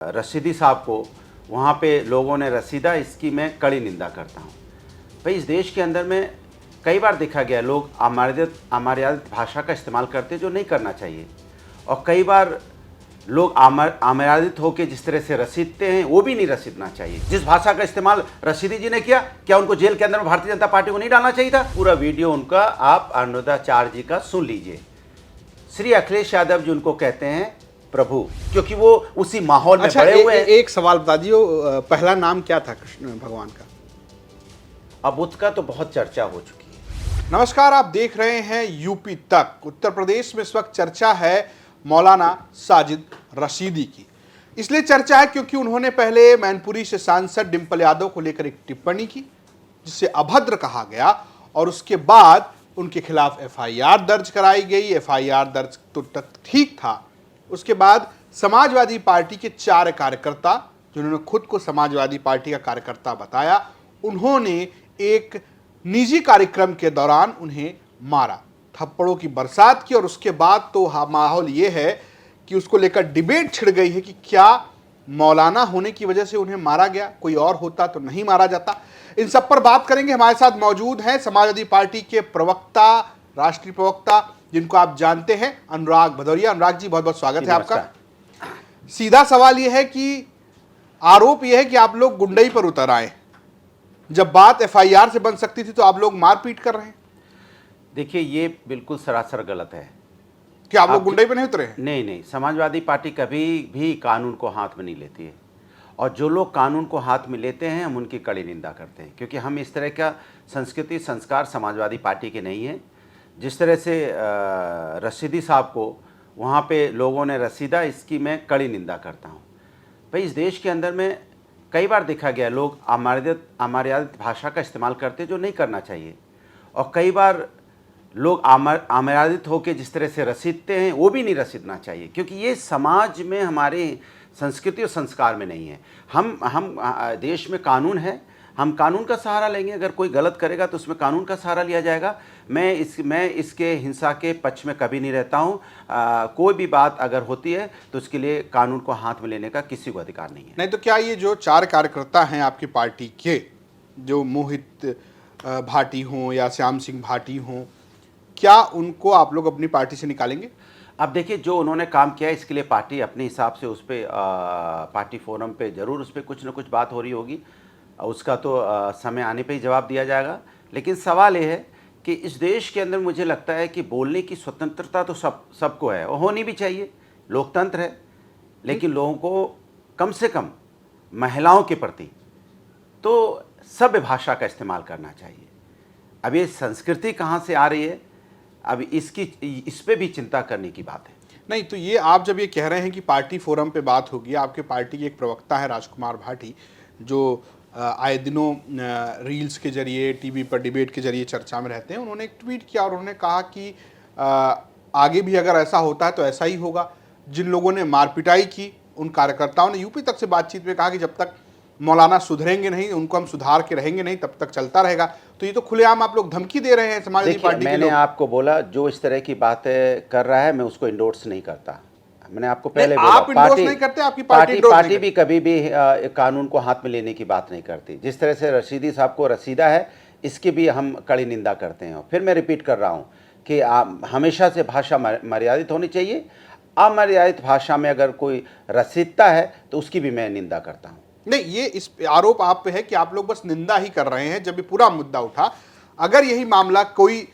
रशीदी साहब को वहाँ पे लोगों ने रसीदा, इसकी मैं कड़ी निंदा करता हूँ। भाई इस देश के अंदर में कई बार देखा गया लोग अमर्यादित भाषा का इस्तेमाल करते जो नहीं करना चाहिए, और कई बार लोग अमर्यादित होकर जिस तरह से रसीदते हैं वो भी नहीं रसीदना चाहिए। जिस भाषा का इस्तेमाल रशीदी जी ने किया, क्या उनको जेल के अंदर में भारतीय जनता पार्टी को नहीं डालना चाहिए था? पूरा वीडियो उनका आप अनुराधाचार्य जी का सुन लीजिए। श्री अखिलेश यादव जी उनको कहते हैं प्रभु, क्योंकि वो उसी माहौल में बड़े हुए हैं। एक सवाल बता दियो, पहला नाम क्या था कृष्ण भगवान का? अब उसका तो बहुत चर्चा हो चुकी है। नमस्कार, आप देख रहे हैं यूपी तक। उत्तर प्रदेश में इस वक्त चर्चा है मौलाना साजिद रशीदी की। इसलिए चर्चा है क्योंकि उन्होंने पहले मैनपुरी से सांसद डिंपल यादव को लेकर एक टिप्पणी की जिसे अभद्र कहा गया, और उसके बाद उनके खिलाफ एफआईआर दर्ज कराई गई। एफआईआर दर्ज तो ठीक था। उसके बाद समाजवादी पार्टी के 4 कार्यकर्ता, जिन्होंने खुद को समाजवादी पार्टी का कार्यकर्ता बताया, उन्होंने एक निजी कार्यक्रम के दौरान उन्हें मारा, थप्पड़ों की बरसात की। और उसके बाद तो माहौल ये है कि उसको लेकर डिबेट छिड़ गई है कि क्या मौलाना होने की वजह से उन्हें मारा गया, कोई और होता तो नहीं मारा जाता। इन सब पर बात करेंगे। हमारे साथ मौजूद हैं समाजवादी पार्टी के प्रवक्ता, राष्ट्रीय प्रवक्ता, जिनको आप जानते हैं, अनुराग भदौरिया। अनुराग जी, बहुत बहुत स्वागत है आपका। सीधा सवाल यह है कि आरोप यह है कि आप लोग गुंडई पर उतर आए। जब बात एफआईआर से बन सकती थी तो आप लोग मारपीट कर रहे हैं। देखिए, ये बिल्कुल सरासर गलत है। क्या आप लोग गुंडई पर नहीं उतरे हैं? नहीं, समाजवादी पार्टी कभी भी कानून को हाथ में नहीं लेती है, और जो लोग कानून को हाथ में लेते हैं हम उनकी कड़ी निंदा करते हैं, क्योंकि हम इस तरह का संस्कृति संस्कार समाजवादी पार्टी के नहीं है। जिस तरह से रशीदी साहब को वहाँ पे लोगों ने रसीदा, इसकी मैं कड़ी निंदा करता हूँ। भाई इस देश के अंदर में कई बार देखा गया लोग अमर्यादित भाषा का इस्तेमाल करते जो नहीं करना चाहिए, और कई बार लोग अमर्यादित होकर जिस तरह से रसीदते हैं वो भी नहीं रसीदना चाहिए, क्योंकि ये समाज में, हमारे संस्कृति और संस्कार में नहीं है। हम देश में कानून है, हम कानून का सहारा लेंगे। अगर कोई गलत करेगा तो उसमें कानून का सहारा लिया जाएगा। मैं इसके हिंसा के पक्ष में कभी नहीं रहता हूँ। कोई भी बात अगर होती है तो उसके लिए कानून को हाथ में लेने का किसी को अधिकार नहीं है। नहीं तो क्या ये जो 4 कार्यकर्ता हैं आपकी पार्टी के, जो मोहित भाटी हों या श्याम सिंह भाटी हों, क्या उनको आप लोग अपनी पार्टी से निकालेंगे? अब देखिए, जो उन्होंने काम किया इसके लिए पार्टी अपने हिसाब से उस पर पार्टी फोरम पे ज़रूर उस पर कुछ ना कुछ बात हो रही होगी। उसका तो समय आने पे ही जवाब दिया जाएगा। लेकिन सवाल ये है कि इस देश के अंदर मुझे लगता है कि बोलने की स्वतंत्रता तो सबको है और होनी भी चाहिए, लोकतंत्र है। लेकिन लोगों को कम से कम महिलाओं के प्रति तो सभ्य भाषा का इस्तेमाल करना चाहिए। अब ये संस्कृति कहाँ से आ रही है, अब इस पे भी चिंता करने की बात है। नहीं तो ये आप जब ये कह रहे हैं कि पार्टी फोरम पे बात होगी, आपके पार्टी के एक प्रवक्ता है राजकुमार भाटी, जो आए दिनों रील्स के जरिए, टीवी पर डिबेट के जरिए चर्चा में रहते हैं, उन्होंने एक ट्वीट किया और उन्होंने कहा कि आगे भी अगर ऐसा होता है तो ऐसा ही होगा। जिन लोगों ने मारपिटाई की उन कार्यकर्ताओं ने यूपी तक से बातचीत में कहा कि जब तक मौलाना सुधरेंगे नहीं, उनको हम सुधार के रहेंगे नहीं, तब तक चलता रहेगा। तो ये तो खुलेआम आप लोग धमकी दे रहे हैं समाजवादी पार्टी के लोग। मैंने आपको बोला, जो इस तरह की बातें कर रहा है मैं उसको इंडोर्स नहीं करता। मैंने आपको पहले बोला, आप इंडोर्स नहीं करते, आपकी पार्टी भी कभी भी कानून को हाथ में लेने की बात नहीं करती। जिस तरह से रशीदी साहब को रसीदा है, इसकी भी हम कड़ी निंदा करते हैं। फिर मैं रिपीट कर रहा हूँ कि हमेशा से भाषा मर्यादित होनी चाहिए। अमर्यादित भाषा में अगर कोई रसीदता है तो उसकी भी मैं निंदा करता हूँ। नहीं, ये इस आरोप आप पे है कि आप लोग बस निंदा ही कर रहे हैं। जब ये पूरा मुद्दा उठा, अगर यही मामला कोई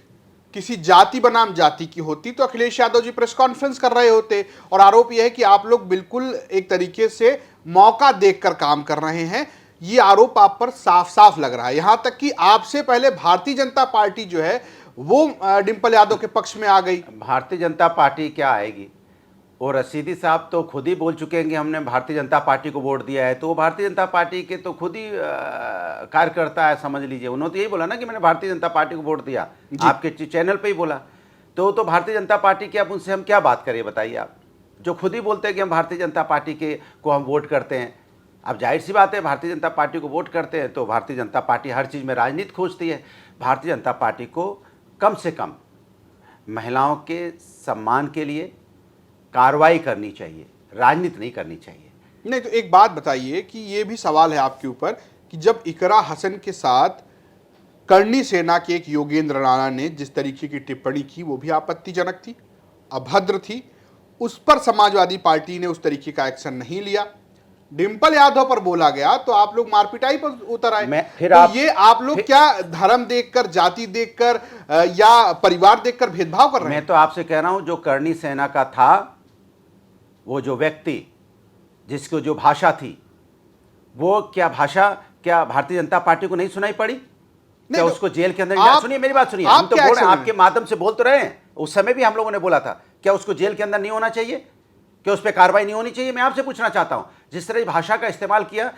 किसी जाति बनाम जाति की होती तो अखिलेश यादव जी प्रेस कॉन्फ्रेंस कर रहे होते। और आरोप यह है कि आप लोग बिल्कुल एक तरीके से मौका देखकर काम कर रहे हैं। ये आरोप आप पर साफ साफ लग रहा है। यहां तक कि आपसे पहले भारतीय जनता पार्टी जो है वो डिंपल यादव के पक्ष में आ गई। भारतीय जनता पार्टी क्या आएगी? और रशीदी साहब तो खुद ही बोल चुके हैं कि हमने भारतीय जनता पार्टी को वोट दिया है। तो वो भारतीय जनता पार्टी के तो खुद ही कार्यकर्ता है, समझ लीजिए। उन्होंने तो यही बोला ना कि मैंने भारतीय जनता पार्टी को वोट दिया, आपके चैनल पे ही बोला। तो भारतीय जनता पार्टी की, अब उनसे हम क्या बात करें बताइए आप, जो खुद ही बोलते हैं कि हम भारतीय जनता पार्टी को हम वोट करते हैं। अब जाहिर सी बात है, भारतीय जनता पार्टी को वोट करते हैं तो भारतीय जनता पार्टी हर चीज़ में राजनीति खोजती है। भारतीय जनता पार्टी को कम से कम महिलाओं के सम्मान के लिए कार्रवाई करनी चाहिए, राजनीति नहीं करनी चाहिए। नहीं तो एक बात बताइए कि ये भी सवाल है आपके ऊपर कि जब इकरा हसन के साथ करनी सेना के एक योगेंद्र राणा ने जिस तरीके की टिप्पणी की वो भी आपत्तिजनक थी, अभद्र थी, उस पर समाजवादी पार्टी ने उस तरीके का एक्शन नहीं लिया। डिंपल यादव पर बोला गया तो आप लोग मारपिटाई पर उतर आए। फिर तो ये आप लोग क्या धर्म देखकर, जाति देखकर या परिवार देखकर भेदभाव कर रहे हैं? मैं तो आपसे कह रहा हूं, जो करनी सेना का था, वो जो व्यक्ति जिसको जो भाषा थी, वो क्या भाषा क्या भारतीय जनता पार्टी को नहीं सुनाई पड़ी? क्या तो उसको जेल के अंदर सुनिए मेरी बात सुनिए, आप हम तो क्या बोल रहे हैं, एक्शन आपके माध्यम से बोल तो रहे हैं। उस समय भी हम लोगों ने बोला था, क्या उसको जेल के अंदर नहीं होना चाहिए? क्या उस पर कार्रवाई नहीं होनी चाहिए? मैं आपसे पूछना चाहता हूं, जिस तरह भाषा का इस्तेमाल किया,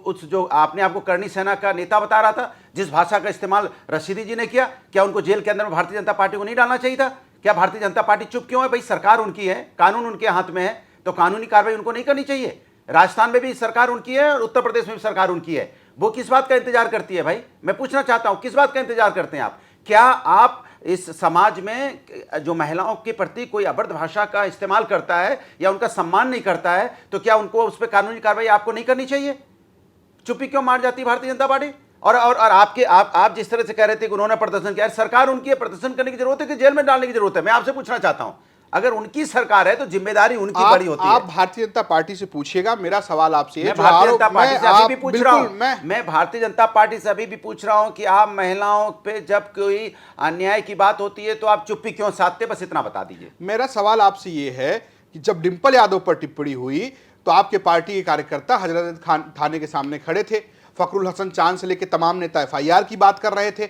उस जो आपने आपको करनी सेना का नेता बता रहा था, जिस भाषा का इस्तेमाल रशीदी जी ने किया, क्या उनको जेल के अंदर में भारतीय जनता पार्टी को नहीं डालना चाहिए था? क्या भारतीय जनता पार्टी चुप क्यों है? भाई सरकार उनकी है, कानून उनके हाथ में है, तो कानूनी कार्रवाई उनको नहीं करनी चाहिए? राजस्थान में भी सरकार उनकी है और उत्तर प्रदेश में भी सरकार उनकी है, वो किस बात का इंतजार करती है? भाई मैं पूछना चाहता हूं, किस बात का इंतजार करते हैं आप? क्या आप इस समाज में जो महिलाओं के प्रति कोई अभद्र भाषा का इस्तेमाल करता है या उनका सम्मान नहीं करता है, तो क्या उनको उस पर कानूनी कार्रवाई आपको नहीं करनी चाहिए? चुप्पी क्यों मार जाती है भारतीय जनता पार्टी? और आप जिस तरह से कह रहे थे कि उन्होंने प्रदर्शन किया, सरकार उनकी है, प्रदर्शन करने की जरूरत है कि जेल में डालने की जरूरत है? मैं आपसे पूछना चाहता हूं, अगर उनकी सरकार है तो जिम्मेदारी उनकी बड़ी होती है। आप भारतीय जनता पार्टी से पूछिएगा, मेरा सवाल आपसे मैं भारतीय जनता पार्टी से अभी भी पूछ रहा हूं, मैं भारतीय जनता पार्टी से अभी भी पूछ रहा हूं कि आप महिलाओं पे जब कोई अन्याय की बात होती है तो आप चुप्पी क्यों साधते? बस इतना बता दीजिए। मेरा सवाल आपसे ये है कि जब डिंपल यादव पर टिप्पणी हुई तो आपके पार्टी के कार्यकर्ता हजरत खान थाने के सामने खड़े थे, फखरुल हसन चांद से लेकर तमाम नेता एफआईआर की बात कर रहे थे।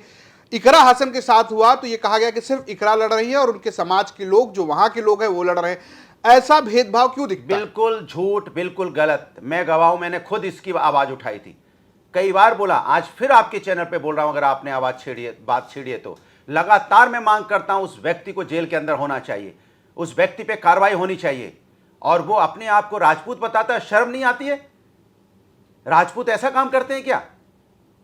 इकरा हसन के साथ हुआ तो ये कहा गया कि सिर्फ इकरा लड़ रही है और उनके समाज के लोग, जो वहां के लोग हैं, वो लड़ रहे हैं। ऐसा भेदभाव क्यों दिखता है? बिल्कुल झूठ, बिल्कुल गलत। मैं गवाह हूं, मैंने खुद इसकी आवाज उठाई थी, कई बार बोला, आज फिर आपके चैनल पे बोल रहा हूं। अगर आपने बात छेड़ी है तो लगातार मैं मांग करता हूं, उस व्यक्ति को जेल के अंदर होना चाहिए, उस व्यक्ति पे कार्रवाई होनी चाहिए। और वो अपने आप को राजपूत बताता है, शर्म नहीं आती है? राजपूत ऐसा काम करते हैं क्या?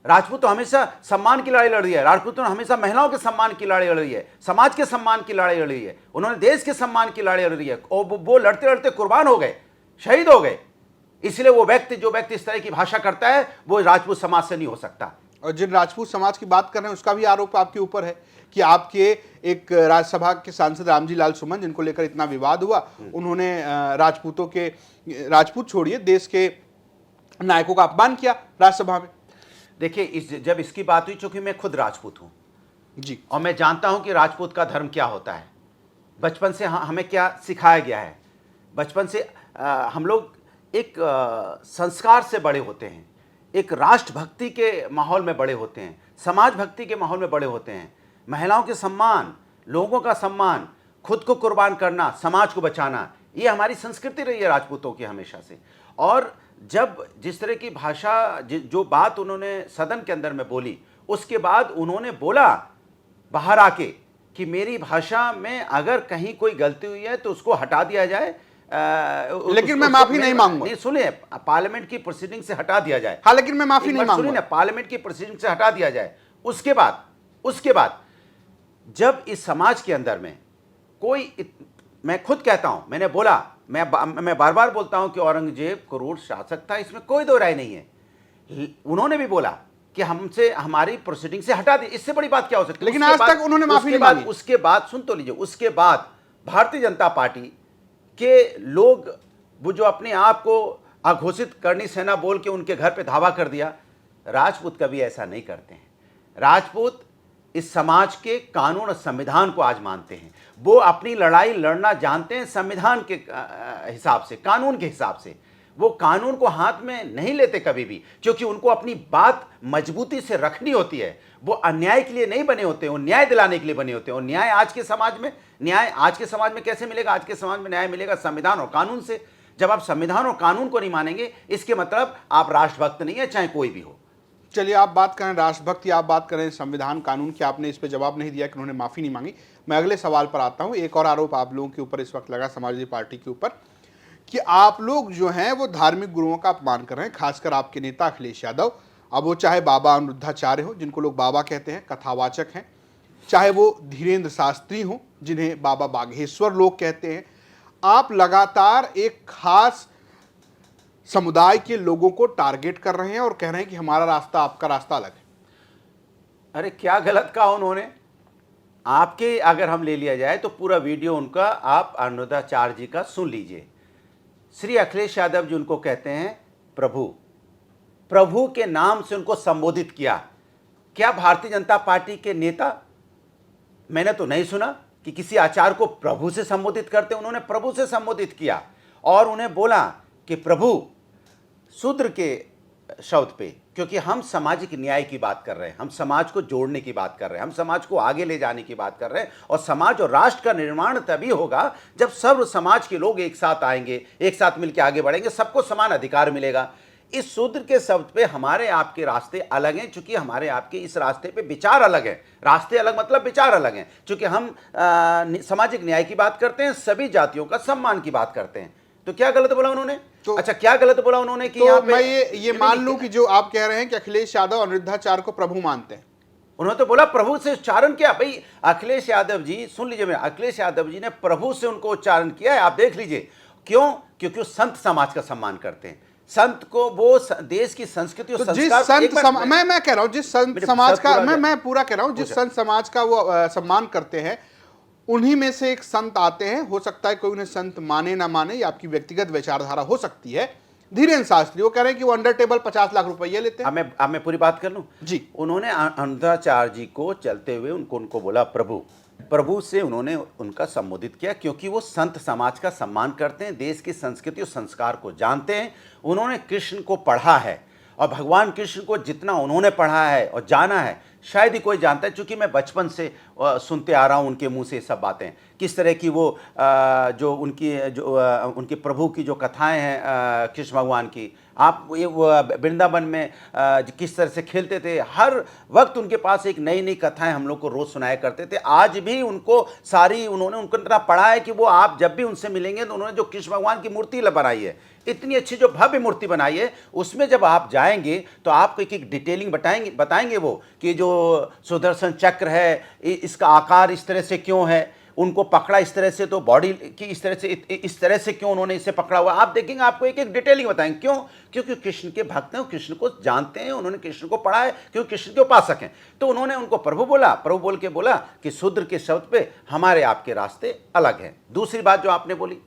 राजपूत तो हमेशा सम्मान की लड़ाई लड़ रही है, राजपूत तो हमेशा महिलाओं के सम्मान की लड़ाई लड़ रही है, समाज के सम्मान की लड़ाई लड़ रही है, उन्होंने देश के सम्मान की लड़ाई लड़ रही है, और वो लड़ते लड़ते कुर्बान हो गए, शहीद हो गए। इसलिए वो व्यक्ति, जो व्यक्ति इस तरह की भाषा करता है, वो राजपूत समाज से नहीं हो सकता। और जिन राजपूत समाज की बात कर रहे हैं उसका भी आरोप आपके ऊपर है कि आपके एक राज्यसभा के सांसद रामजी लाल सुमन, जिनको लेकर इतना विवाद हुआ, उन्होंने राजपूत छोड़िए, देश के नायकों का अपमान किया राज्यसभा में। देखिए, जब इसकी बात हुई, चूंकि मैं खुद राजपूत हूं जी, और मैं जानता हूं कि राजपूत का धर्म क्या होता है, बचपन से हमें क्या सिखाया गया है। बचपन से हम लोग एक संस्कार से बड़े होते हैं, एक राष्ट्रभक्ति के माहौल में बड़े होते हैं, समाज भक्ति के माहौल में बड़े होते हैं। महिलाओं के सम्मान, लोगों का सम्मान, खुद को कुर्बान करना, समाज को बचाना, ये हमारी संस्कृति रही है राजपूतों की हमेशा से। और जब जिस तरह की भाषा, जो बात उन्होंने सदन के अंदर में बोली, उसके बाद उन्होंने बोला बाहर आके कि मेरी भाषा में अगर कहीं कोई गलती हुई है तो उसको हटा दिया जाए, लेकिन मैं माफी नहीं मांगूंगा। नहीं, सुनिए, पार्लियामेंट की प्रोसीडिंग से हटा दिया जाए। हाँ, लेकिन मैं माफी नहीं मांगूंगा। सुनिए, पार्लियामेंट की प्रोसीडिंग से हटा दिया जाए। उसके बाद जब इस समाज के अंदर में मैं खुद कहता हूं, मैंने बोला, मैं बार बार बोलता हूं कि औरंगजेब क्रूर शासक था, इसमें कोई दो राय नहीं है। उन्होंने भी बोला कि हमसे, हमारी प्रोसीडिंग से हटा दी, इससे बड़ी बात क्या हो सकती है? लेकिन आज तक उन्होंने माफी नहीं मांगी। उसके बाद सुन तो लीजिए, उसके बाद भारतीय जनता पार्टी के लोग, वो जो अपने आप को अघोषित करनी सेना बोल के उनके घर पे धावा कर दिया, राजपूत कभी ऐसा नहीं करते हैं। राजपूत इस समाज के कानून और संविधान को आज मानते हैं। वो अपनी लड़ाई लड़ना जानते हैं संविधान के हिसाब से, कानून के हिसाब से। वो कानून को हाथ में नहीं लेते कभी भी, क्योंकि उनको अपनी बात मजबूती से रखनी होती है। वो अन्याय के लिए नहीं बने होते, वो न्याय दिलाने के लिए बने होते हैं। और न्याय आज के समाज में कैसे मिलेगा? आज के समाज में न्याय मिलेगा संविधान और कानून से। जब आप संविधान और कानून को नहीं मानेंगे, इसके मतलब आप राष्ट्रभक्त नहीं है, चाहे कोई भी हो। चलिए, आप बात करें राष्ट्रभक्ति, आप बात करें संविधान कानून की, आपने इस पे जवाब नहीं दिया कि उन्होंने माफी नहीं मांगी। मैं अगले सवाल पर आता हूं। एक और आरोप आप लोगों के ऊपर इस वक्त लगा, समाजवादी पार्टी के ऊपर, कि आप लोग जो हैं वो धार्मिक गुरुओं का अपमान कर रहे हैं, खासकर आपके नेता अखिलेश यादव। अब वो चाहे बाबा अनिरुद्धाचार्य हो, जिनको लोग बाबा कहते हैं, कथावाचक हैं, चाहे वो धीरेन्द्र शास्त्री हो, जिन्हें बाबा बाघेश्वर लोग कहते हैं। आप लगातार एक खास समुदाय के लोगों को टारगेट कर रहे हैं और कह रहे हैं कि हमारा रास्ता आपका रास्ता अलग है। अरे क्या गलत कहा उन्होंने? आपके अगर हम ले लिया जाए तो पूरा वीडियो उनका आप अनुराधाचार्य जी का सुन लीजिए। श्री अखिलेश यादव जी उनको कहते हैं प्रभु, प्रभु के नाम से उनको संबोधित किया। क्या भारतीय जनता पार्टी के नेता, मैंने तो नहीं सुना कि किसी आचार्य को प्रभु से संबोधित करते। उन्होंने प्रभु से संबोधित किया और उन्हें बोला कि प्रभु शूद्र के शब्द पे, क्योंकि हम सामाजिक न्याय की बात कर रहे हैं, हम समाज को जोड़ने की बात कर रहे हैं, हम समाज को आगे ले जाने की बात कर रहे हैं। और समाज और राष्ट्र का निर्माण तभी होगा जब सर्व समाज के लोग एक साथ आएंगे, एक साथ मिलकर आगे बढ़ेंगे, सबको समान अधिकार मिलेगा। इस शूद्र के शब्द पे हमारे आपके रास्ते अलग हैं, चूंकि हमारे आपके इस रास्ते पे विचार अलग है। रास्ते अलग मतलब विचार अलग हैं, चूंकि हम सामाजिक न्याय की बात करते हैं, सभी जातियों का सम्मान की बात करते हैं। तो क्या गलत बोला उन्होंने? अच्छा, क्या गलत बोला उन्होंने कि तो मैं ये मान लूं कि जो आप कह रहे हैं कि अखिलेश यादव अनिरुद्धाचार्य को प्रभु मानते हैं। उन्होंने तो बोला प्रभु से उच्चारण किया। भाई अखिलेश यादव जी, सुन लीजिए मेरा, अखिलेश यादव जी ने प्रभु से उनको उच्चारण किया है, आप देख लीजिए। क्यों? क्योंकि वो संत समाज का सम्मान करते हैं। संत को वो देश की संस्कृति और संस्कार, मैं कह रहा हूं जिस संत समाज का, मैं पूरा कह रहा हूं जिस संत समाज का वो सम्मान करते हैं, उन्हीं में से एक संत आते हैं। हो सकता है कोई उन्हें संत माने ना माने, या आपकी व्यक्तिगत विचारधारा हो सकती है। धीरेन्द्र शास्त्री वो कह रहे हैं कि वो अंडर टेबल 50 लाख रुपए लेते हैं। अब मैं पूरी बात कर लूं जी। उन्होंने अनुराधाचार्य जी को चलते हुए उनको बोला प्रभु, प्रभु से उन्होंने उनका संबोधित किया, क्योंकि वो संत समाज का सम्मान करते हैं, देश की संस्कृति और संस्कार को जानते हैं। उन्होंने कृष्ण को पढ़ा है, और भगवान कृष्ण को जितना उन्होंने पढ़ा है और जाना है शायद ही कोई जानता है, क्योंकि मैं बचपन से सुनते आ रहा हूँ उनके मुंह से सब बातें, किस तरह की वो जो उनके प्रभु की जो कथाएं हैं कृष्ण भगवान की। आप ये वृंदावन में किस तरह से खेलते थे, हर वक्त उनके पास एक नई नई कथाएं हम लोग को रोज़ सुनाया करते थे। आज भी उनको उन्होंने उनको इतना पढ़ा है कि वो आप जब भी उनसे मिलेंगे तो उन्होंने जो कृष्ण भगवान की मूर्ति बनाई है, इतनी अच्छी जो भव्य मूर्ति बनाई है, उसमें जब आप जाएंगे तो आपको एक एक डिटेलिंग बताएंगे वो कि जो सुदर्शन चक्र है इसका आकार इस तरह से क्यों है, उनको पकड़ा इस तरह से, तो बॉडी की इस तरह से क्यों उन्होंने इसे पकड़ा हुआ, आप देखेंगे आपको एक एक डिटेलिंग बताएंगे। क्यों? क्योंकि कृष्ण के भक्त हैं, कृष्ण को जानते हैं, उन्होंने कृष्ण को पढ़ा है, क्योंकि कृष्ण के उपासक हैं। तो उन्होंने उनको प्रभु बोला, प्रभु बोल के बोला कि शूद्र के शब्द पे हमारे आपके रास्ते अलग हैं। दूसरी बात जो आपने बोली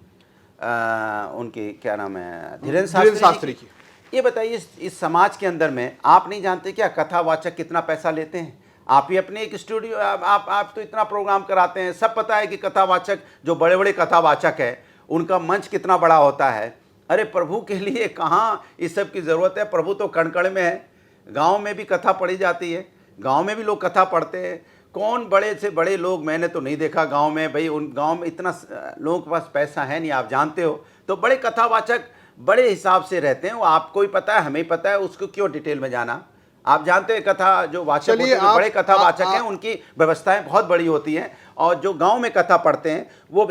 उनकी क्या नाम है, धीरेन्द्र शास्त्री की, ये बताइए इस समाज के अंदर में आप नहीं जानते क्या कथावाचक कितना पैसा लेते हैं? आप ही अपने एक स्टूडियो, आप तो इतना प्रोग्राम कराते हैं, सब पता है कि कथावाचक जो बड़े बड़े कथावाचक है उनका मंच कितना बड़ा होता है। अरे प्रभु के लिए कहाँ इस सब की ज़रूरत है? प्रभु तो कण-कण में है। गांव में भी कथा पढ़ी जाती है, गांव में भी लोग कथा पढ़ते हैं। कौन बड़े से बड़े लोग, मैंने तो नहीं देखा गांव में। भाई उन गांव में इतना लोगों के पास पैसा है नहीं, आप जानते हो। तो बड़े कथावाचक बड़े हिसाब से रहते हैं, वो आपको ही पता है, हमें ही पता है, उसको क्यों डिटेल में जाना। आप जानते हैं कथा जो वाचक होते हैं, जो बड़े कथावाचक हैं, उनकी व्यवस्थाएं बहुत बड़ी होती हैं। और जो गांव में कथा पढ़ते हैं वो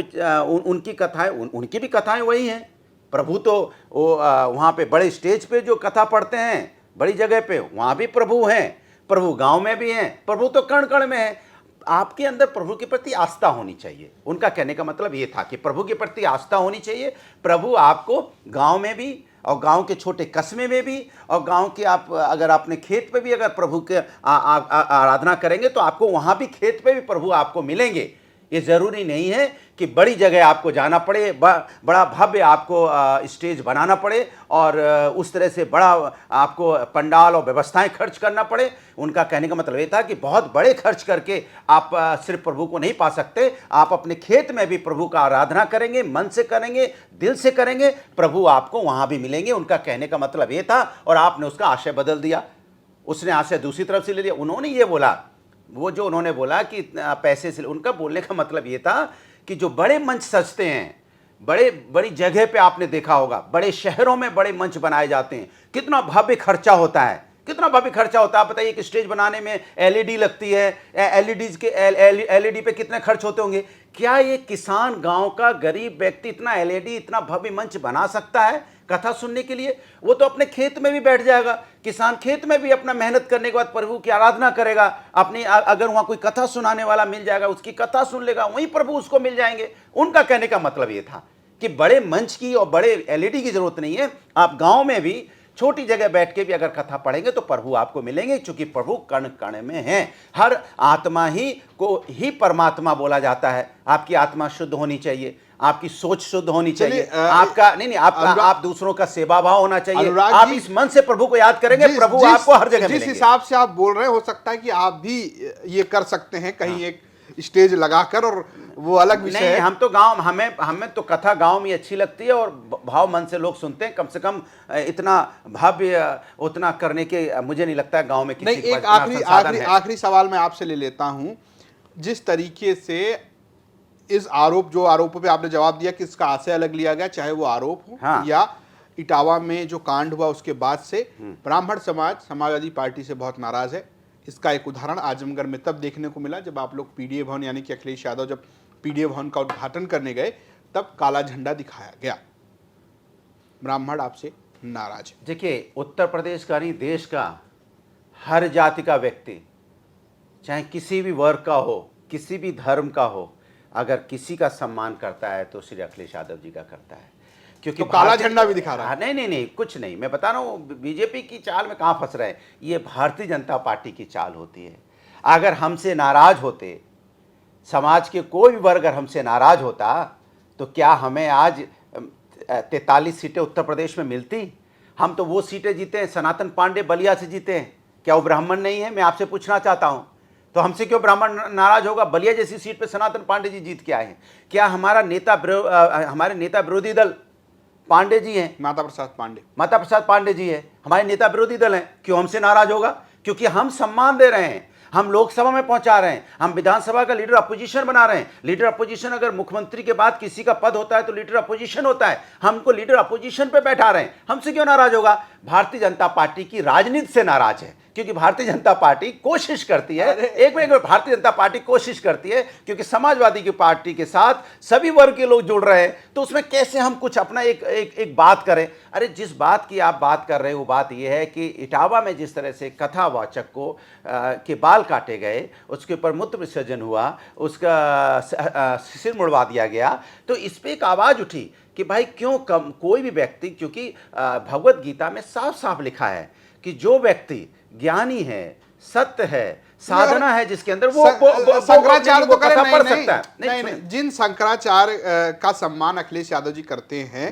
उनकी कथाएं, उनकी भी कथाएं वही हैं। प्रभु तो वो वहाँ पे बड़े स्टेज पे जो कथा पढ़ते हैं बड़ी जगह पे, वहाँ भी प्रभु हैं। प्रभु गांव में भी हैं, प्रभु तो कण कण में है। आपके अंदर प्रभु के प्रति आस्था होनी चाहिए। उनका कहने का मतलब ये था कि प्रभु के प्रति आस्था होनी चाहिए। प्रभु आपको गांव में भी और गांव के छोटे कस्बे में भी और गांव के आप अगर अपने खेत पे भी अगर प्रभु के आराधना करेंगे तो आपको वहाँ भी खेत पे भी प्रभु आपको मिलेंगे। ये ज़रूरी नहीं है कि बड़ी जगह आपको जाना पड़े, बड़ा भव्य आपको स्टेज बनाना पड़े और उस तरह से बड़ा आपको पंडाल और व्यवस्थाएं खर्च करना पड़े। उनका कहने का मतलब ये था कि बहुत बड़े खर्च करके आप सिर्फ प्रभु को नहीं पा सकते। आप अपने खेत में भी प्रभु का आराधना करेंगे, मन से करेंगे, दिल से करेंगे, प्रभु आपको वहाँ भी मिलेंगे। उनका कहने का मतलब ये था और आपने उसका आशय बदल दिया। उसने आशय दूसरी तरफ से ले लिया। उन्होंने ये बोला, वो जो उन्होंने बोला कि पैसे से, उनका बोलने का मतलब ये था कि जो बड़े मंच सजते हैं, बड़ी जगह पे आपने देखा होगा, बड़े शहरों में बड़े मंच बनाए जाते हैं, कितना भव्य खर्चा होता है, कितना भव्य खर्चा होता है। आप बताइए कि स्टेज बनाने में एलईडी लगती है, एलईडी पे कितने खर्च होते होंगे। क्या ये किसान गांव का गरीब व्यक्ति इतना एलईडी, इतना भव्य मंच बना सकता है कथा सुनने के लिए? वो तो अपने खेत में भी बैठ जाएगा। किसान खेत में भी अपना मेहनत करने के बाद प्रभु की आराधना करेगा। अपनी अगर वहाँ कोई कथा सुनाने वाला मिल जाएगा, उसकी कथा सुन लेगा, वहीं प्रभु उसको मिल जाएंगे। उनका कहने का मतलब ये था कि बड़े मंच की और बड़े एलईडी की जरूरत नहीं है। आप गांव में भी छोटी जगह बैठ के भी अगर कथा पढ़ेंगे तो प्रभु आपको मिलेंगे, क्योंकि प्रभु कण कण में हैं। हर आत्मा ही को ही परमात्मा बोला जाता है। आपकी आत्मा शुद्ध होनी चाहिए, आपकी सोच शुद्ध होनी चाहिए, आपका नहीं आपका आप दूसरों का सेवा भाव होना चाहिए। आप इस मन से प्रभु को याद करेंगे, प्रभु आपको हर जगह मिलेंगे। जिस हिसाब से आप बोल रहे हैं, हो सकता है कि आप भी ये कर सकते हैं कहीं एक स्टेज लगाकर, और वो अलग विषय है। हम तो गांव, हमें तो कथा गांव में अच्छी लगती है और भाव मन से लोग सुनते हैं। कम से कम इतना भव्य उतना करने के मुझे नहीं लगता गांव में किसी नहीं। एक आखिरी सवाल मैं आपसे ले लेता हूं। जिस तरीके से इस जो आरोपों पे आपने जवाब दिया कि इसका आशय अलग लिया गया, चाहे वो आरोप हो या इटावा में जो कांड हुआ उसके बाद से ब्राह्मण समाज समाजवादी पार्टी से बहुत नाराज है। इसका एक उदाहरण आजमगढ़ में तब देखने को मिला जब आप लोग पीडीए भवन यानी कि अखिलेश यादव जब पीडीए भवन का उद्घाटन करने गए, तब काला झंडा दिखाया गया। ब्राह्मण आपसे नाराज है। देखिए, उत्तर प्रदेश का नहीं, देश का हर जाति का व्यक्ति, चाहे किसी भी वर्ग का हो, किसी भी धर्म का हो, अगर किसी का सम्मान करता है तो श्री अखिलेश यादव जी का करता है। क्योंकि तो काला झंडा भी दिखा रहा है। नहीं, कुछ नहीं। मैं बता रहा हूँ, बीजेपी की चाल में कहाँ फंस रहे हैं। ये भारतीय जनता पार्टी की चाल होती है। अगर हमसे नाराज होते, समाज के कोई भी वर्ग अगर हमसे नाराज होता, तो क्या हमें आज 43 सीटें उत्तर प्रदेश में मिलती? हम तो वो सीटें जीते हैं, सनातन पांडे बलिया से जीते हैं। क्या वो ब्राह्मण नहीं है? मैं आपसे पूछना चाहता हूँ, तो हमसे क्यों ब्राह्मण नाराज होगा? बलिया जैसी सीट पे सनातन पांडे जी जीत के आए हैं। क्या हमारे नेता विरोधी दल पांडे जी हैं, माता प्रसाद पांडे जी है, हमारे नेता विरोधी दल हैं, क्यों हमसे नाराज होगा? क्योंकि हम सम्मान दे रहे हैं, हम लोकसभा में पहुंचा रहे हैं, हम विधानसभा का लीडर अपोजिशन बना रहे हैं। लीडर अपोजिशन, अगर मुख्यमंत्री के बाद किसी का पद होता है तो लीडर अपोजिशन होता है। हमको लीडर अपोजिशन पे बैठा रहे हैं, हमसे क्यों नाराज होगा? भारतीय जनता पार्टी की राजनीति से नाराज है, क्योंकि भारतीय जनता पार्टी कोशिश करती है, एक मिनट, भारतीय जनता पार्टी कोशिश करती है, क्योंकि समाजवादी की पार्टी के साथ सभी वर्ग के लोग जुड़ रहे हैं, तो उसमें कैसे हम कुछ अपना एक बात करें। अरे जिस बात की आप बात कर रहे हो, वो बात यह है कि इटावा में जिस तरह से कथावाचक को के बाल काटे गए, उसके ऊपर मूत्र विसर्जन हुआ, उसका सिर मुड़वा दिया गया, तो इस पर एक आवाज़ उठी कि भाई क्यों कोई भी व्यक्ति, क्योंकि भगवत गीता में साफ साफ लिखा है कि जो व्यक्ति ज्ञानी है, सत्य है, साधना है जिसके अंदर, वो शंकराचार्य तो कथा पढ़ सकता है। नहीं, जिन शंकराचार्य का सम्मान अखिलेश यादव जी करते हैं,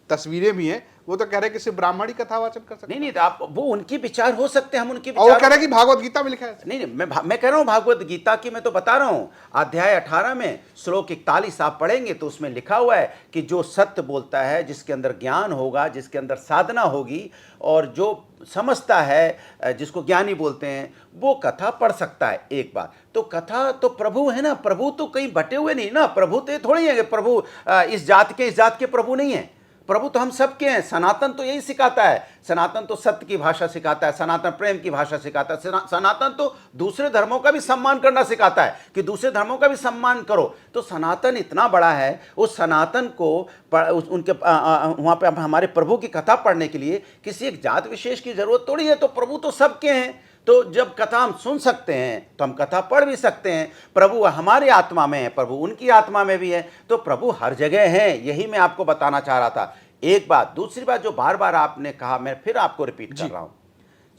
तस्वीरें भी हैं, वो तो कह रहे हैं कि सिर्फ ब्राह्मण ही कथा वाचन कर सकते हैं। नहीं, आप वो उनके विचार हो सकते हैं, हम उनके विचार, और कह रहे हैं कि भागवत गीता में लिखा है। नहीं, मैं कह रहा हूं भागवत गीता की, मैं तो बता रहा हूं, अध्याय 18 में श्लोक 41 आप पढ़ेंगे तो उसमें लिखा हुआ है कि जो सत्य बोलता है, जिसके अंदर ज्ञान होगा, जिसके अंदर साधना होगी, और जो समझता है, जिसको ज्ञानी बोलते हैं, वो कथा पढ़ सकता है। एक बात तो कथा तो प्रभु है ना, प्रभु तो कहीं बटे हुए नहीं ना, प्रभु तो ये थोड़ी है कि प्रभु इस जात के प्रभु नहीं है। प्रभु तो हम सबके हैं। सनातन तो यही सिखाता है, सनातन तो सत्य की भाषा सिखाता है, सनातन प्रेम की भाषा सिखाता है, सनातन तो दूसरे धर्मों का भी सम्मान करना सिखाता है कि दूसरे धर्मों का भी सम्मान करो। तो सनातन इतना बड़ा है, उस सनातन को उनके वहाँ पे हमारे प्रभु की कथा पढ़ने के लिए किसी एक जात विशेष की जरूरत थोड़ी है। तो प्रभु तो सबके हैं, तो जब कथा हम सुन सकते हैं तो हम कथा पढ़ भी सकते हैं। प्रभु हमारी आत्मा में है, प्रभु उनकी आत्मा में भी है, तो प्रभु हर जगह हैं। यही मैं आपको बताना चाह रहा था। एक बात, दूसरी बात जो बार बार आपने कहा, मैं फिर आपको रिपीट कर रहा हूं,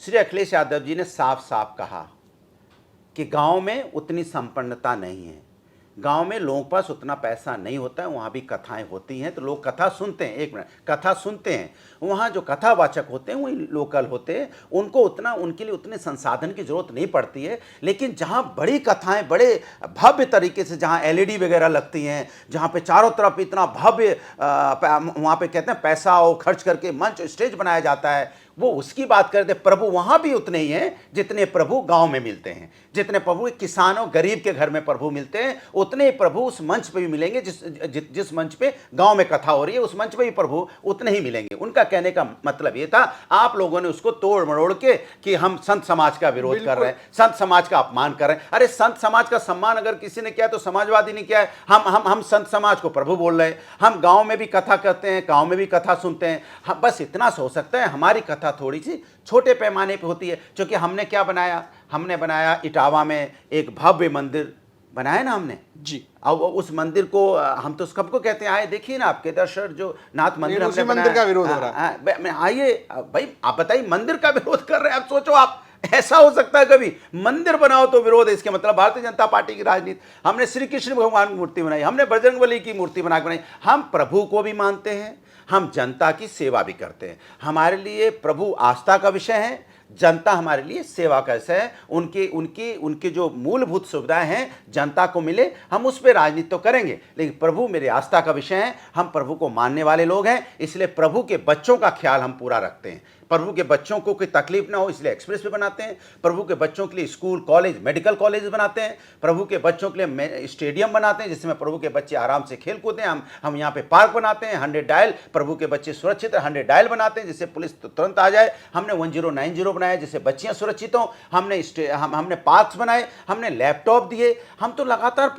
श्री अखिलेश यादव जी ने साफ साफ कहा कि गांव में उतनी संपन्नता नहीं है, गांव में लोगों के पास उतना पैसा नहीं होता है, वहाँ भी कथाएं होती हैं तो लोग कथा सुनते हैं। एक मिनट, कथा सुनते हैं, वहाँ जो कथावाचक होते हैं वही लोकल होते हैं, उनको उतना, उनके लिए उतने संसाधन की जरूरत नहीं पड़ती है। लेकिन जहाँ बड़ी कथाएं बड़े भव्य तरीके से, जहाँ एलईडी वगैरह लगती हैं, जहाँ पे चारों तरफ इतना भव्य वहाँ पे कहते हैं पैसा और खर्च करके मंच स्टेज बनाया जाता है, वो उसकी बात करते। प्रभु वहाँ भी उतने ही हैं जितने प्रभु गांव में मिलते हैं, जितने प्रभु किसानों गरीब के घर में प्रभु मिलते हैं, उतने ही प्रभु उस मंच पे भी मिलेंगे। जिस मंच पे गांव में कथा हो रही है, उस मंच पे भी प्रभु उतने ही मिलेंगे। उनका कहने का मतलब ये था, आप लोगों ने उसको तोड़ मरोड़ के कि हम संत समाज का विरोध कर रहे हैं, संत समाज का अपमान कर रहे हैं। अरे संत समाज का सम्मान अगर किसी ने किया तो समाजवादी ने किया है। हम संत समाज को प्रभु बोल रहे हैं। हम गाँव में भी कथा करते हैं, गाँव में भी कथा सुनते हैं। हम बस इतना सा हो सकता है, हमारी कथा थोड़ी सी छोटे पैमाने पे होती है, क्योंकि हमने क्या बनाया, हमने बनाया इटावा में एक भव्य मंदिर बनाया ना हमने जी। अब उस मंदिर को हम तो सबको कहते हैं आए देखिए ना, आप केदारेश्वर जो नाथ मंदिर लेकिन उसी हमने मंदिर बनाया। का विरोध हो रहा है। आइए भाई, आप बताइए, मंदिर का विरोध कर रहे हैं। आप सोचो, आप ऐसा हो सकता है कभी? मंदिर बनाओ तो विरोध है, इसके मतलब भारतीय जनता पार्टी की राजनीति। हमने श्री कृष्ण भगवान की मूर्ति बनाई, हमने बजरंगबली की मूर्ति बना बनाई। हम प्रभु को भी मानते हैं, हम जनता की सेवा भी करते हैं। हमारे लिए प्रभु आस्था का विषय है, जनता हमारे लिए सेवा का विषय है। उनके उनकी उनकी जो मूलभूत सुविधाएं हैं जनता को मिले, हम उस पर राजनीति तो करेंगे, लेकिन प्रभु मेरे आस्था का विषय है। हम प्रभु को मानने वाले लोग हैं, इसलिए प्रभु के बच्चों का ख्याल हम पूरा रखते हैं। प्रभु के बच्चों को कोई तकलीफ ना हो इसलिए एक्सप्रेस वे बनाते हैं। प्रभु के बच्चों के लिए स्कूल कॉलेज मेडिकल कॉलेज बनाते हैं। प्रभु के बच्चों के लिए स्टेडियम बनाते हैं जिसमें प्रभु के बच्चे आराम से खेल कूदें। हम यहाँ पे पार्क बनाते हैं। 100 डायल, प्रभु के बच्चे सुरक्षित है, 100 डायल बनाते हैं जिससे पुलिस तुरंत आ जाए। हमने 1090 बनाया जिससे बच्चियाँ सुरक्षित हों। हमने पार्क्स बनाए, हमने लैपटॉप दिए। हम तो लगातार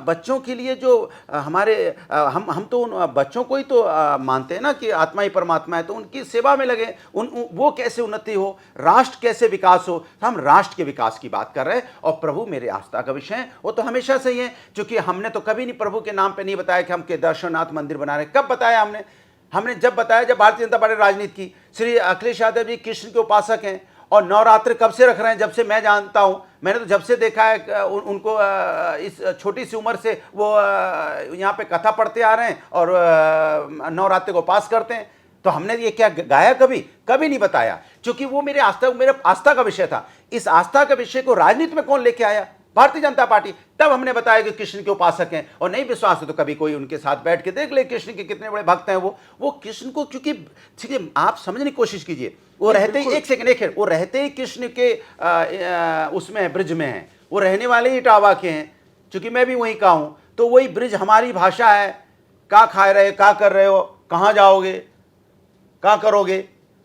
बच्चों के लिए जो हमारे हम तो उन बच्चों को ही तो मानते हैं ना कि आत्मा ही परमात्मा है, तो उनकी सेवा में लगे। वो कैसे उन्नति हो, राष्ट्र कैसे विकास हो, हम राष्ट्र के विकास की बात कर रहे हैं। और प्रभु मेरे आस्था का विषय है, वो तो हमेशा से ही है। क्योंकि हमने तो कभी नहीं प्रभु के नाम पे नहीं बताया कि हम केदारनाथ मंदिर बना रहे हैं। कब बताया हमने जब बताया जब भारतीय जनता पार्टी राजनीति की। श्री अखिलेश यादव जी कृष्ण के उपासक हैं और नवरात्र कब से रख रहे हैं? जब से मैं जानता हूं, मैंने तो जब से देखा है उनको इस छोटी सी उम्र से वो यहाँ पे कथा पढ़ते आ रहे हैं और नवरात्र को उपास करते हैं। तो हमने ये क्या गाया? कभी नहीं बताया, क्योंकि वो मेरे आस्था का विषय था। इस आस्था के विषय को राजनीति में कौन लेके आया? भारतीय जनता पार्टी। तब हमने बताया कि कृष्ण के उपासक हैं, और नहीं विश्वास है तो कभी कोई उनके साथ बैठ के देख ले कृष्ण के कितने बड़े भक्त हैं वो कृष्ण को। क्योंकि ठीक है, आप समझने की कोशिश कीजिए, वो रहते ही एक सेकंड वो रहते ही कृष्ण के उसमें ब्रिज में हैं। वो रहने वाले ही इटावा के हैं, क्योंकि मैं भी वहीं का हूं। तो वही ब्रिज हमारी भाषा है। क्या खा रहे, क्या कर रहे हो, कहाँ जाओगे, क्या करोगे?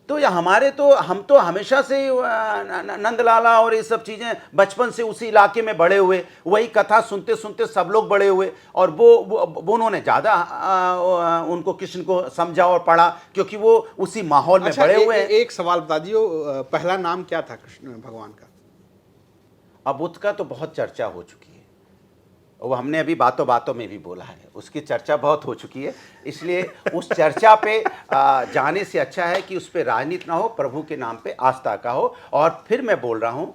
तो ये हम तो हमेशा से नंदलाला और ये सब चीज़ें बचपन से उसी इलाके में बड़े हुए, वही कथा सुनते सुनते सब लोग बड़े हुए। और वो उन्होंने ज़्यादा उनको कृष्ण को समझा और पढ़ा, क्योंकि वो उसी माहौल में बड़े हुए हैं। एक सवाल बता दियो, पहला नाम क्या था कृष्ण भगवान का? अब उसका तो बहुत चर्चा हो चुकी है, वो हमने अभी बातों बातों में भी बोला है, उसकी चर्चा बहुत हो चुकी है। इसलिए उस चर्चा पे जाने से अच्छा है कि उस पर राजनीति ना हो, प्रभु के नाम पे आस्था का हो। और फिर मैं बोल रहा हूँ,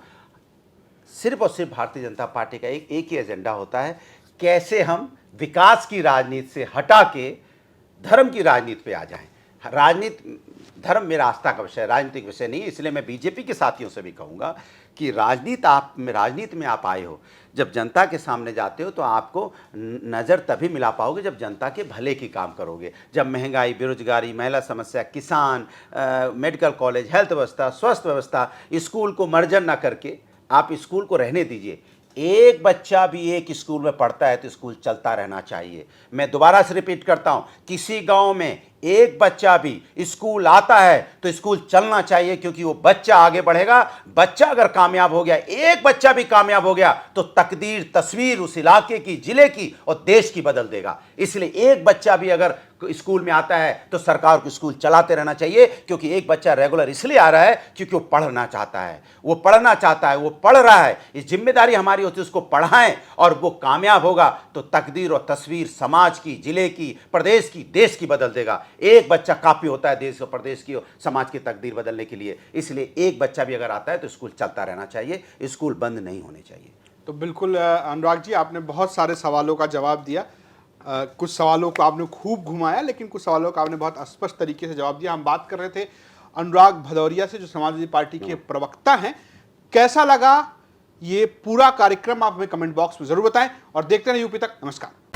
सिर्फ और सिर्फ भारतीय जनता पार्टी का एक ही एजेंडा होता है, कैसे हम विकास की राजनीति से हटा के धर्म की राजनीति पे आ जाएं। धर्म मेरा आस्था का विषय है, राजनीतिक विषय नहीं। इसलिए मैं बीजेपी के साथियों से भी कहूँगा कि राजनीति में आप आए हो, जब जनता के सामने जाते हो तो आपको नज़र तभी मिला पाओगे जब जनता के भले की काम करोगे। जब महंगाई, बेरोजगारी, महिला समस्या, किसान, मेडिकल कॉलेज, हेल्थ व्यवस्था, स्वास्थ्य व्यवस्था, स्कूल को मर्जर ना करके आप स्कूल को रहने दीजिए। एक बच्चा भी एक स्कूल में पढ़ता है तो स्कूल चलता रहना चाहिए। मैं दोबारा से रिपीट करता हूँ, किसी गांव में एक बच्चा भी स्कूल आता है तो स्कूल चलना चाहिए, क्योंकि वो बच्चा आगे बढ़ेगा। बच्चा अगर कामयाब हो गया, एक बच्चा भी कामयाब हो गया, तो तकदीर, तस्वीर उस इलाके की, जिले की और देश की बदल देगा। इसलिए एक बच्चा भी अगर स्कूल में आता है तो सरकार को स्कूल चलाते रहना चाहिए, क्योंकि एक बच्चा रेगुलर इसलिए आ रहा है क्योंकि वो पढ़ना चाहता है, वो पढ़ रहा है। ये जिम्मेदारी हमारी होती है उसको पढ़ाएं, और वो कामयाब होगा तो तकदीर और तस्वीर समाज की, जिले की, प्रदेश की, देश की बदल देगा। एक बच्चा काफी होता है देश और प्रदेश की और समाज की तकदीर बदलने के लिए। इसलिए एक बच्चा भी अगर आता है तो स्कूल चलता रहना चाहिए, स्कूल बंद नहीं होने चाहिए। तो बिल्कुल अनुराग जी, आपने बहुत सारे सवालों का जवाब दिया। कुछ सवालों को आपने खूब घुमाया, लेकिन कुछ सवालों का आपने बहुत स्पष्ट तरीके से जवाब दिया। हम बात कर रहे थे अनुराग भदौरिया से, जो समाजवादी पार्टी के प्रवक्ता हैं। कैसा लगा ये पूरा कार्यक्रम आप हमें कमेंट बॉक्स में जरूर बताएं, और देखते रहें यूपी तक। नमस्कार।